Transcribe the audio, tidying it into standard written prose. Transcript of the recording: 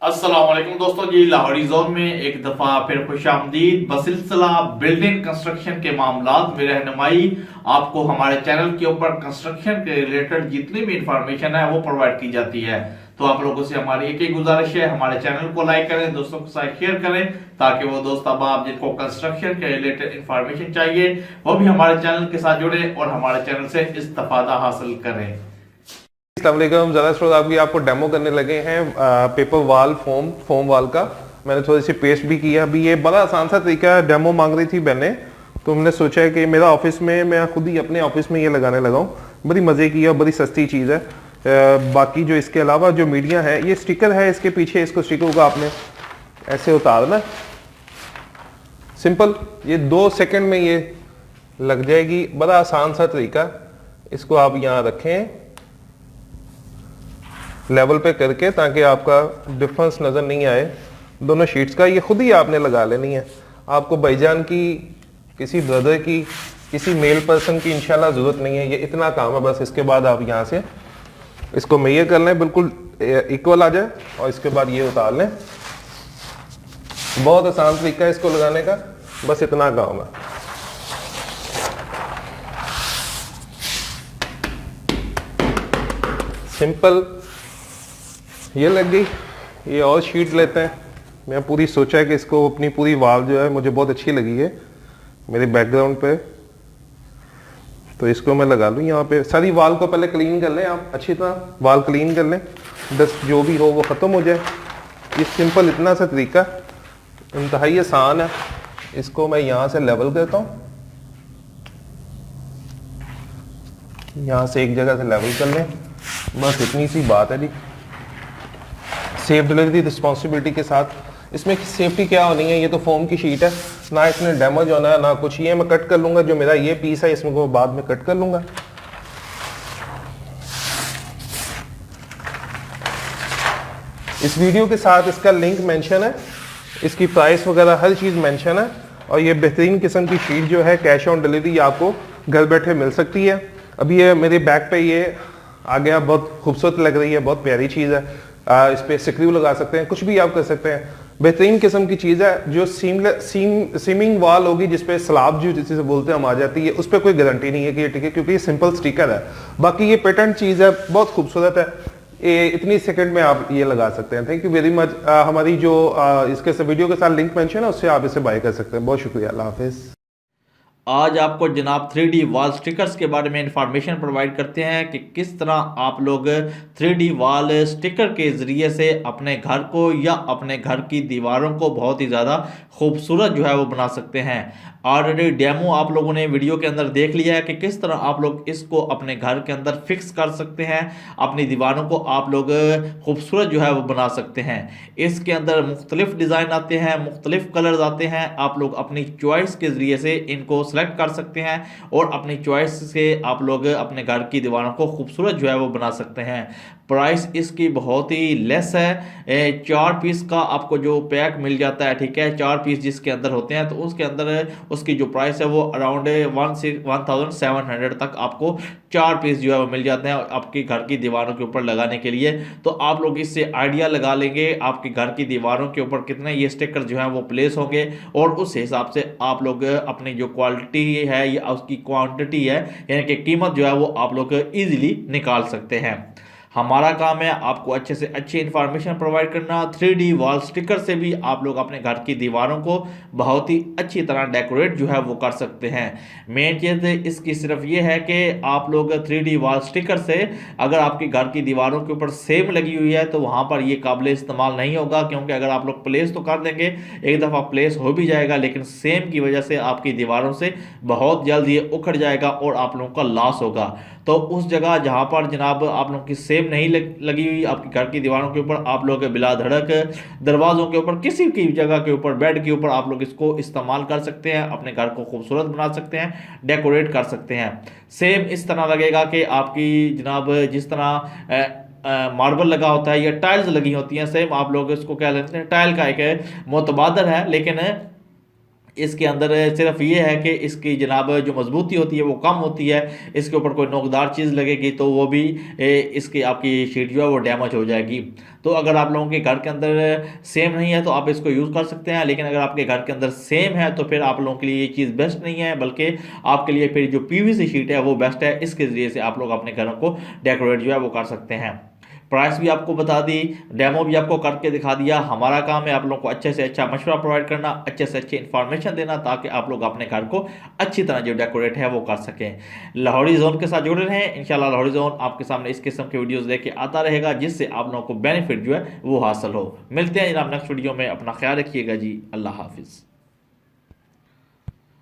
अस्सलाम वालेकुम दोस्तों जी, लाहौरी जोन में एक दफा फिर खुशामदीद। बसिलसिला बिल्डिंग कंस्ट्रक्शन के मामलात में रहनुमाई आपको हमारे चैनल के ऊपर कंस्ट्रक्शन के रिलेटेड जितनी भी इंफॉर्मेशन है वो प्रोवाइड की जाती है। तो आप लोगों से हमारी एक ही गुजारिश है, हमारे चैनल को लाइक करें, दोस्तों के साथ शेयर करें, ताकि वो दोस्त अब जिनको कंस्ट्रक्शन के रिलेटेड इंफॉर्मेशन चाहिए वो भी हमारे चैनल के साथ जुड़े और हमारे चैनल से इस्तेफादा हासिल करें। अभी आपको डेमो करने लगे हैं पेपर वाल फोम वाल का। मैंने थोड़ी सी पेस्ट भी किया। अभी ये बड़ा आसान सा तरीका है, डेमो मांग रही थी बहने, तो हमने सोचा है कि मेरा ऑफिस में मैं खुद ही अपने ऑफिस में ये लगाने लगा हूँ। बड़ी मज़े की और बड़ी सस्ती चीज़ है। बाकी जो इसके अलावा जो मीडिया है, ये स्टिकर है इसके पीछे, इसको स्टिकर को आपने ऐसे उतारना, सिंपल, ये 2 सेकंड में ये लग जाएगी। बड़ा आसान सा तरीका। इसको आप यहाँ रखें लेवल पे करके, ताकि आपका डिफरेंस नज़र नहीं आए दोनों शीट्स का। ये खुद ही आपने लगा लेनी है। आपको भाईजान की, किसी ब्रदर की, किसी मेल पर्सन की इंशाल्लाह ज़रूरत नहीं है। ये इतना काम है बस। इसके बाद आप यहाँ से इसको मेजर कर लें, बिल्कुल इक्वल आ जाए, और इसके बाद ये उतार लें। बहुत आसान तरीका है इसको लगाने का, बस इतना काम है। सिंपल, ये लग गई। ये और शीट लेते हैं। मैं पूरी सोचा है कि इसको अपनी पूरी वाल जो है मुझे बहुत अच्छी लगी है मेरे बैकग्राउंड पे, तो इसको मैं लगा लूँ यहाँ पे। सारी वाल को पहले क्लीन कर लें आप, अच्छी तरह वाल क्लीन कर लें, डस्ट जो भी हो वो ख़त्म हो जाए। ये सिंपल इतना सा तरीका इंतहाई आसान है। इसको मैं यहाँ से लेवल करता हूँ, यहाँ से एक जगह से लेवल कर लें, बस इतनी सी बात है जी। सेफ डिलीवरी रिस्पॉन्सिबिलिटी के साथ। इसमें सेफ्टी क्या होनी है, ये तो फोम की शीट है, ना इसमें डैमेज होना है ना कुछ। ये मैं कट कर लूंगा, जो मेरा ये पीस है इसमें को बाद में कट कर लूंगा। इस वीडियो के साथ इसका लिंक मेंशन है, इसकी प्राइस वगैरह हर चीज़ मेंशन है। और ये बेहतरीन किस्म की शीट जो है कैश ऑन डिलीवरी आपको घर बैठे मिल सकती है। अभी ये मेरे बैग पे ये आ गया, बहुत खूबसूरत लग रही है, बहुत प्यारी चीज़ है। इस पर स्क्रू लगा सकते हैं, कुछ भी आप कर सकते हैं। बेहतरीन किस्म की चीज़ है। जो सीमिंग वॉल होगी जिसपे स्लाब जो जिसे बोलते हैं हम आ जाती है, उस पर कोई गारंटी नहीं है कि ये टिके, क्योंकि ये सिंपल स्टिकर है। बाकी ये पेटेंट चीज़ है, बहुत खूबसूरत है। ये इतनी सेकंड में आप ये लगा सकते हैं। Thank you very much. हमारी जो इसके वीडियो के साथ लिंक मेंशन है, उससे आप इसे बाय कर सकते हैं। बहुत शुक्रिया, अल्लाह हाफिज़। आज आपको जनाब 3D वॉल स्टिकर्स के बारे में इंफॉर्मेशन प्रोवाइड करते हैं कि किस तरह आप लोग 3D वॉल स्टिकर के ज़रिए से अपने घर को या अपने घर की दीवारों को बहुत ही ज़्यादा खूबसूरत जो है वो बना सकते हैं। ऑलरेडी डेमो आप लोगों ने वीडियो के अंदर देख लिया है कि किस तरह आप लोग इसको अपने घर के अंदर फिक्स कर सकते हैं, अपनी दीवारों को आप लोग खूबसूरत जो है वो बना सकते हैं। इसके अंदर मुख्तलिफ डिज़ाइन आते हैं, मुख्तलिफ कलर्स आते हैं। आप लोग अपनी चॉइस के ज़रिए से इनको सेलेक्ट कर सकते हैं और अपनी चॉइस से आप लोग अपने घर की दीवारों को खूबसूरत जो है वो बना सकते हैं। प्राइस इसकी बहुत ही लेस है। 4 पीस का आपको जो पैक मिल जाता है, ठीक है, 4 पीस जिसके अंदर होते हैं, तो उसके अंदर उसकी जो प्राइस है वो अराउंड 1700 तक आपको 4 पीस जो है वो मिल जाते हैं आपकी घर की दीवारों के ऊपर लगाने के लिए। तो आप लोग इससे आइडिया लगा लेंगे आपकी घर की दीवारों के ऊपर कितने ये स्टिकर जो है वो प्लेस होंगे, और उस हिसाब से आप लोग अपनी जो क्वालिटी है या उसकी क्वांटिटी है, यानी कि कीमत जो है वो आप लोग ईजिली निकाल सकते हैं। हमारा काम है आपको अच्छे से अच्छी इंफॉर्मेशन प्रोवाइड करना। 3D वॉल स्टिकर से भी आप लोग अपने घर की दीवारों को बहुत ही अच्छी तरह डेकोरेट जो है वो कर सकते हैं। मेन चीज़ इसकी सिर्फ ये है कि आप लोग 3D वॉल स्टिकर से अगर आपकी घर की दीवारों के ऊपर सेम लगी हुई है तो वहाँ पर ये काबिल इस्तेमाल नहीं होगा, क्योंकि अगर आप लोग प्लेस तो कर देंगे, एक दफ़ा प्लेस हो भी जाएगा, लेकिन सेम की वजह से आपकी दीवारों से बहुत जल्द ये उखड़ जाएगा और आप लोगों का लॉस होगा। तो उस जगह जहाँ पर जनाब आप लोगों की सेम नहीं लगी हुई आपकी घर की दीवारों के ऊपर, आप लोग बिला धड़क दरवाज़ों के ऊपर, किसी की जगह के ऊपर, बेड के ऊपर आप लोग इसको इस्तेमाल कर सकते हैं, अपने घर को खूबसूरत बना सकते हैं, डेकोरेट कर सकते हैं। सेम इस तरह लगेगा कि आपकी जनाब जिस तरह मार्बल लगा होता है या टाइल्स लगी होती हैं, सेम आप लोग इसको क्या लेते हैं, टाइल का एक मुतबादल है, लेकिन इसके अंदर सिर्फ ये है कि इसकी जनाब जो मजबूती होती है वो कम होती है, इसके ऊपर कोई नोकदार चीज़ लगेगी तो वो भी इसकी आपकी शीट जो है वो डैमेज हो जाएगी। तो अगर आप लोगों के घर के अंदर सेम नहीं है तो आप इसको यूज़ कर सकते हैं, लेकिन अगर आपके घर के अंदर सेम है तो फिर आप लोगों के लिए ये चीज़ बेस्ट नहीं है, बल्कि आपके लिए फिर जो पीवीसी शीट है वो बेस्ट है। इसके ज़रिए से आप लोग अपने घरों को डेकोरेट जो है वो कर सकते हैं। प्राइस भी आपको बता दी, डेमो भी आपको करके दिखा दिया। हमारा काम है आप लोगों को अच्छे से अच्छा मशवरा प्रोवाइड करना, अच्छे से अच्छी इन्फॉर्मेशन देना, ताकि आप लोग अपने घर को अच्छी तरह जो डेकोरेट है वो कर सकें। लाहौरी जोन के साथ जुड़े रहें, इंशाल्लाह लाहौरी जोन आपके सामने इस किस्म के वीडियोस लेके आता रहेगा, जिससे आप लोगों को बेनिफिट जो है वो हासिल हो। मिलते हैं जनाब नेक्स्ट वीडियो में, अपना ख्याल रखिएगा जी, अल्लाह हाफिज़।